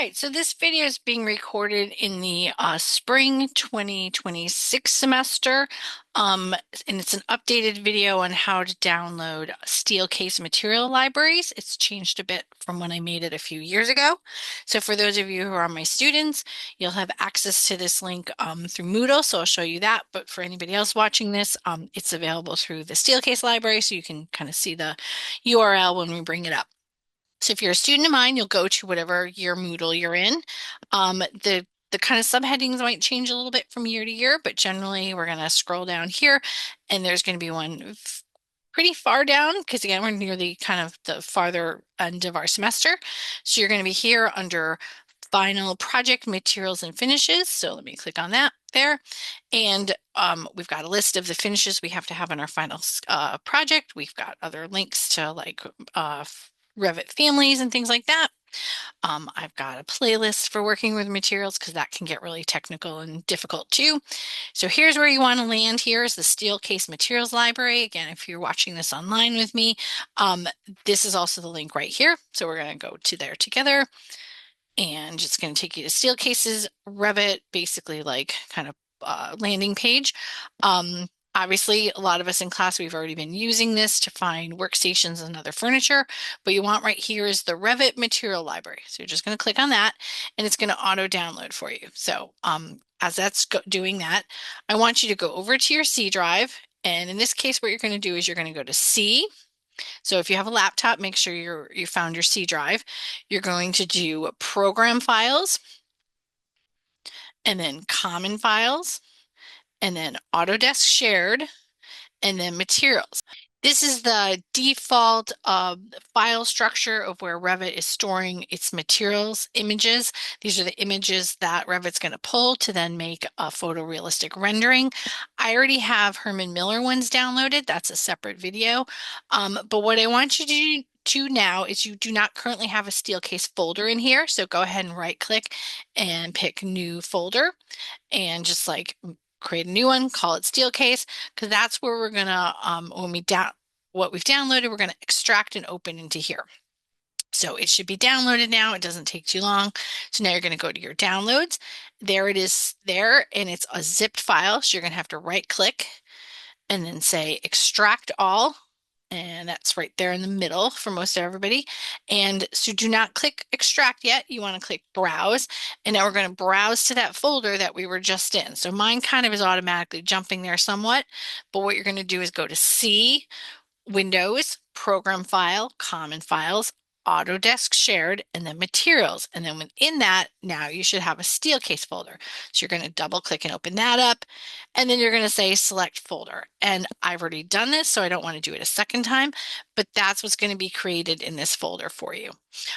right, so this video is being recorded in the spring 2026 semester, and it's an updated video on how to download Steelcase material libraries. It's changed a bit from when I made it a few years ago. So for those of you who are my students, you'll have access to this link through Moodle, so I'll show you that. But for anybody else watching this, it's available through the Steelcase library, so you can kind of see the URL when we bring it up. So if you're a student of mine, you'll go to whatever year Moodle you're in. The kind of subheadings might change a little bit from year to year, but generally we're going to scroll down here and there's going to be one pretty far down because again, we're near the kind of the farther end of our semester. So you're going to be here under final project materials and finishes. So let me click on that there. And we've got a list of the finishes we have to have in our final project. We've got other links to like Revit families and things like that. I've got a playlist for working with materials because that can get really technical and difficult too. So here's where you want to land. Here is the Steelcase Materials Library. Again, if you're watching this online with me, this is also the link right here. So we're going to go to there together. And it's going to take you to Steelcase's Revit, basically like kind of landing page. Obviously, a lot of us in class, we've already been using this to find workstations and other furniture, but you want right here is the Revit Material Library. So you're just going to click on that and it's going to auto download for you. So as that's doing that, I want you to go over to your C drive. And in this case, what you're going to do is you're going to go to C. So if you have a laptop, make sure you found your C drive. You're going to do program files and then common files and then Autodesk shared and then materials. This is the default file structure of where Revit is storing its materials images. These are the images that Revit's going to pull to then make a photorealistic rendering. I already have Herman Miller ones downloaded. That's a separate video. But what I want you to do now is you do not currently have a Steelcase folder in here. So go ahead and right click and pick new folder and just like create a new one, call it Steelcase, because that's where we're gonna, when we what we've downloaded, we're gonna extract and open into here. So it should be downloaded now. It doesn't take too long. So now you're going to go to your downloads. There it is there, and it's a zipped file. So you're going to have to right click and then say extract all. And that's right there in the middle for most of everybody. And so do not click extract yet. You want to click browse. And now we're going to browse to that folder that we were just in. So mine kind of is automatically jumping there somewhat. But what you're going to do is go to C, Windows, Program File, Common Files, Autodesk Shared, and then Materials. And then within that, now you should have a Steelcase folder. So you're going to double click and open that up. And then you're going to say select folder. And I've already done this, so I don't want to do it a second time, but that's what's going to be created in this folder for you. All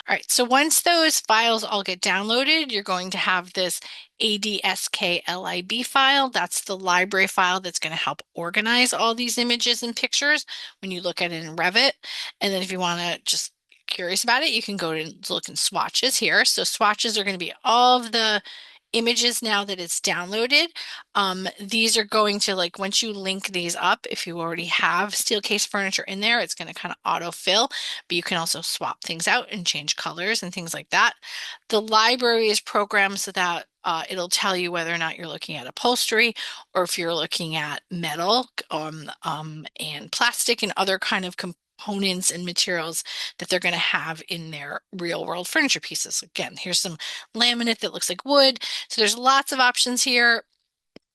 right, so once those files all get downloaded, you're going to have this ADSKLIB file. That's the library file that's going to help organize all these images and pictures when you look at it in Revit. And then if you want to just curious about it, you can go to look in swatches here. So swatches are going to be all of the images now that it's downloaded. These are going to like, once you link these up, if you already have Steelcase furniture in there, it's going to kind of autofill, but you can also swap things out and change colors and things like that. The library is programmed so that it'll tell you whether or not you're looking at upholstery or if you're looking at metal and plastic and other kind of components and materials that they're going to have in their real world furniture pieces. Again, here's some laminate that looks like wood. So there's lots of options here.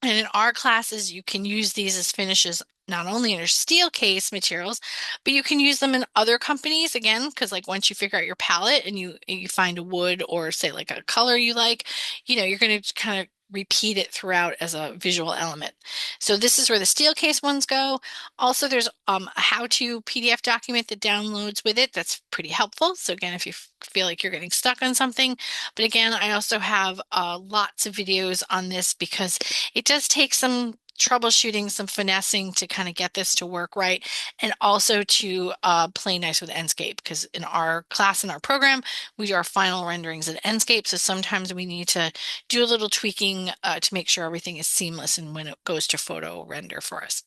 And in our classes, you can use these as finishes not only in your Steelcase materials, but you can use them in other companies again, because like once you figure out your palette and you find a wood or say like a color you like, you're going to kind of repeat it throughout as a visual element. So this is where the Steelcase ones go. Also, there's a how-to PDF document that downloads with it. That's pretty helpful. So again, if you feel like you're getting stuck on something, but again, I also have lots of videos on this because it does take some troubleshooting, some finessing to kind of get this to work right, and also to play nice with Enscape, because in our class, in our program, we do our final renderings in Enscape, so sometimes we need to do a little tweaking to make sure everything is seamless and when it goes to photo render for us.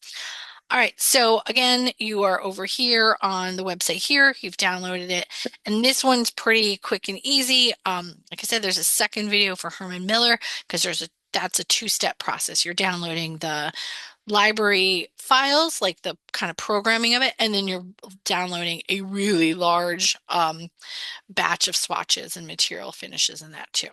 All right, so again, you are over here on the website here. You've downloaded it, and this one's pretty quick and easy. Like I said, there's a second video for Herman Miller because that's a two-step process. You're downloading the library files, like the kind of programming of it, and then you're downloading a really large batch of swatches and material finishes in that too.